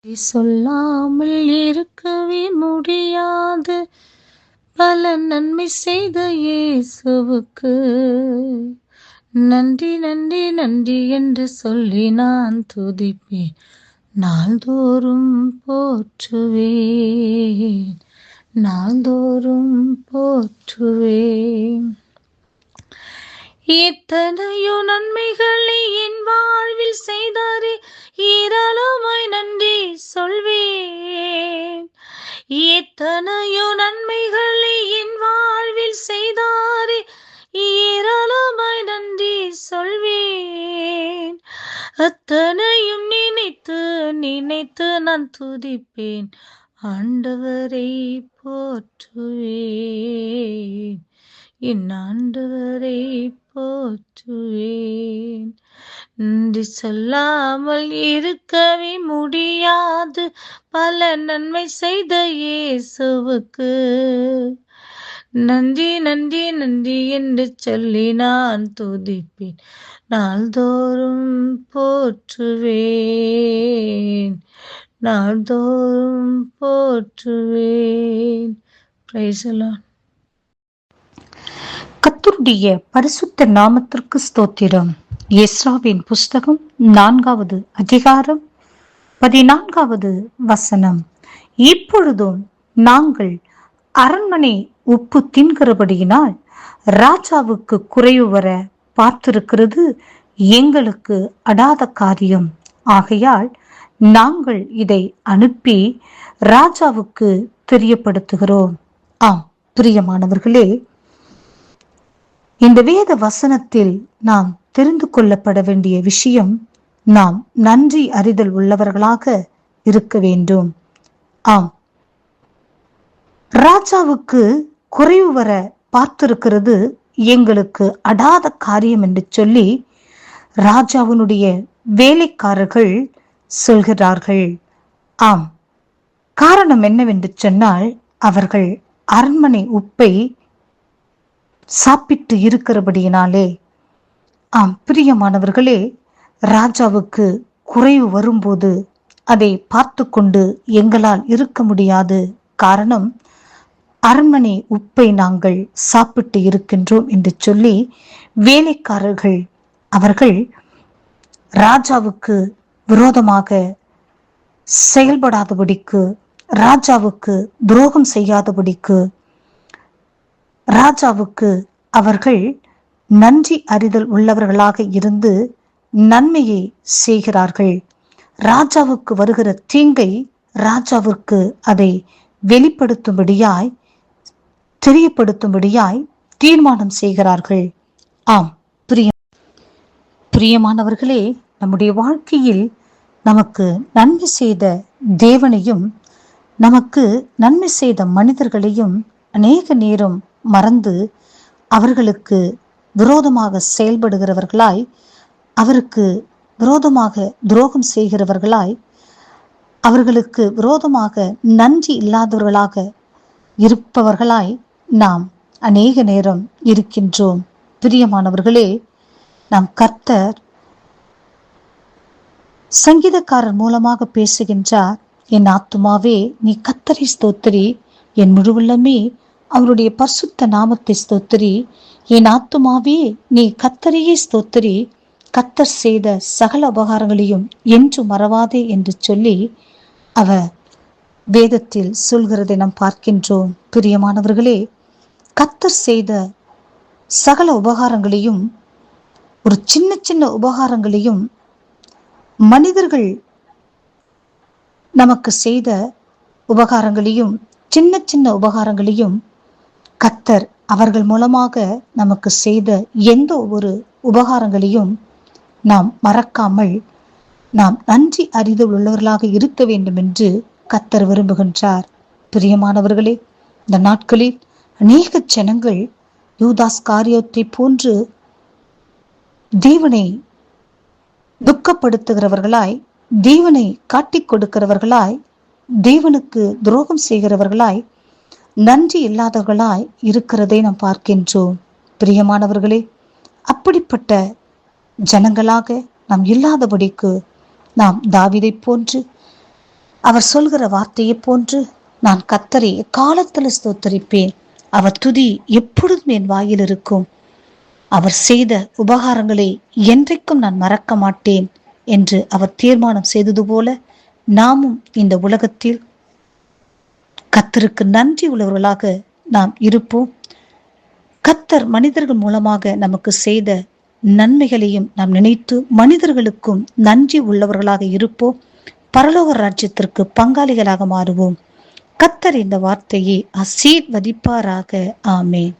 சொல்லாமல் இருக்கவே முடியாது. பல நன்மை செய்த இயேசுவுக்கு நன்றி நன்றி நன்றி என்று சொல்லி நான் துதிப்பேன். நாள்தோறும் போற்றுவேன், நாள்தோறும் போற்றுவேன். எத்தனையோ நன்மைகளை என் வாழ்வில் செய்தாரே, ஏராளமாய் நன்றி சொல்வேன். எத்தனையோ நன்மைகளை என் வாழ்வில் செய்தாரே, ஏராளமாய் நன்றி சொல்வேன். அத்தனையும் நினைத்து நினைத்து நான் துதிப்பேன், ஆண்டவரை போற்றுவேன், என் ஆண்டவரை போற்றுவேன். நன்றி சொல்லாமல் இருக்கவே முடியாது. பல நன்மை செய்த இயேசுவுக்கு நன்றி நன்றி நன்றி என்று சொல்லி நான் துதிப்பேன். நாள்தோறும் போற்றுவேன், நாள்தோறும் போற்றுவேன். Praise the Lord. கர்த்தருடைய பரிசுத்த நாமத்திற்கு ஸ்தோத்திரம். எஸ்ராவின் புஸ்தகம் 4வது அதிகாரம் 14வது வசனம். இப்பொழுதும் நாங்கள் அரண்மனை உப்பு தின்கிறபடியினால் ராஜாவுக்கு குறைவு வர பார்த்திருக்கிறது எங்களுக்கு அடாத காரியம். ஆகையால் நாங்கள் இதை அனுப்பி ராஜாவுக்கு தெரியப்படுத்துகிறோம். ஆம் பிரியமானவர்களே, இந்த வேத வசனத்தில் நாம் தெரிந்து கொள்ளப்பட வேண்டிய விஷயம், நாம் நன்றி அறிதல் உள்ளவர்களாக இருக்க வேண்டும். ஆம், ராஜாவுக்கு குறைவு வர பார்த்திருக்கிறது எங்களுக்கு அடாத காரியம் என்று சொல்லி ராஜாவினுடைய வேலைக்காரர்கள் சொல்கிறார்கள். ஆம், காரணம் என்னவென்று சொன்னால், அவர்கள் அரண்மனை உப்பை சாப்பிட்டு இருக்கிறபடியினாலே. ஆம் பிரியமானவர்களே, ராஜாவுக்கு குறைவு வரும்போது அதை பார்த்து கொண்டு எங்களால் இருக்க முடியாது. காரணம், அரண்மனை உப்பை நாங்கள் சாப்பிட்டு இருக்கின்றோம் என்று சொல்லி வேலைக்காரர்கள் அவர்கள் ராஜாவுக்கு விரோதமாக செயல்படாதபடிக்கு, ராஜாவுக்கு துரோகம் செய்யாதபடிக்கு, ராஜாவுக்கு அவர்கள் நன்றி அறிதல் உள்ளவர்களாக இருந்து நன்மையை செய்கிறார்கள். ராஜாவுக்கு வருகிற தீங்கை ராஜாவுக்கு அதை வெளிப்படுத்தும்படியாய், தெரியப்படுத்தும்படியாய் தீர்மானம் செய்கிறார்கள். ஆம் பிரியமானவர்களே, நம்முடைய வாழ்க்கையில் நமக்கு நன்மை செய்த தேவனையும் நமக்கு நன்மை செய்த மனிதர்களையும் அநேக நேரம் மறந்து அவர்களுக்கு விரோதமாக செயல்படுகிறவர்களாய், அவருக்கு விரோதமாக துரோகம் செய்கிறவர்களாய், அவர்களுக்கு விரோதமாக நன்றி இல்லாதவர்களாக இருப்பவர்களாய் நாம் அநேக நேரம் இருக்கின்றோம். பிரியமானவர்களே, நாம் கர்த்தர் சங்கீதக்காரர் மூலமாக பேசுகின்றார். என் ஆத்துமாவே நீ கர்த்தரை ஸ்தோத்திரி, என் முழுவுள்ளமே அவருடைய பரிசுத்த நாமத்தை ஸ்தோத்திரி. என் ஆத்துமாவே நீ கர்த்தரையே ஸ்தோத்திரி, கர்த்தர் செய்த சகல உபகாரங்களையும் என்று மறவாதே என்று சொல்லி அவர் வேதத்தில் சொல்கிறதை நாம் பார்க்கின்றோம். பிரியமானவர்களே, கர்த்தர் செய்த சகல உபகாரங்களையும், ஒரு சின்ன சின்ன உபகாரங்களையும், மனிதர்கள் நமக்கு செய்த உபகாரங்களையும், சின்ன சின்ன உபகாரங்களையும், கர்த்தர் அவர்கள் மூலமாக நமக்கு செய்த எந்த ஒரு உபகாரங்களையும் நாம் மறக்காமல் நாம் நன்றி அறிதல் உள்ளவர்களாக இருக்க வேண்டும் என்று கர்த்தர் விரும்புகின்றார். பிரியமானவர்களே, இந்த நாட்களில் அநேக ஜனங்கள் யூதாஸ் காரியத்தை போன்று தேவனை துக்கப்படுத்துகிறவர்களாய், தேவனை காட்டிக் கொடுக்கிறவர்களாய், தேவனுக்கு துரோகம் செய்கிறவர்களாய், நன்றி இல்லாதவர்களாய் இருக்கிறதை நாம் பார்க்கின்றோம். பிரியமானவர்களே, அப்படிப்பட்ட ஜனங்களாக நாம் இல்லாதபடிக்கு நாம் தாவீதை போன்று அவர் சொல்கிற வார்த்தையை போன்று நான் கர்த்தரை காலத்தில் ஸ்தோத்தரிப்பேன். அவர் துதி எப்பொழுதும் என் வாயில் இருக்கும். அவர் செய்த உபகாரங்களை என்றைக்கும் நான் மறக்க மாட்டேன் என்று அவர் தீர்மானம் செய்தது போல நாமும் இந்த உலகத்தில் கர்த்தருக்கு நன்றி உள்ளவர்களாக நாம் இருப்போம். கர்த்தர் மனிதர்கள் மூலமாக நமக்கு செய்த நன்மைகளையும் நாம் நினைத்து மனிதர்களுக்கும் நன்றி உள்ளவர்களாக இருப்போம். பரலோக ராஜ்யத்திற்கு பங்காளிகளாக மாறுவோம். கர்த்தர் இந்த வார்த்தையை ஆசீர்வதிப்பாராக. ஆமென்.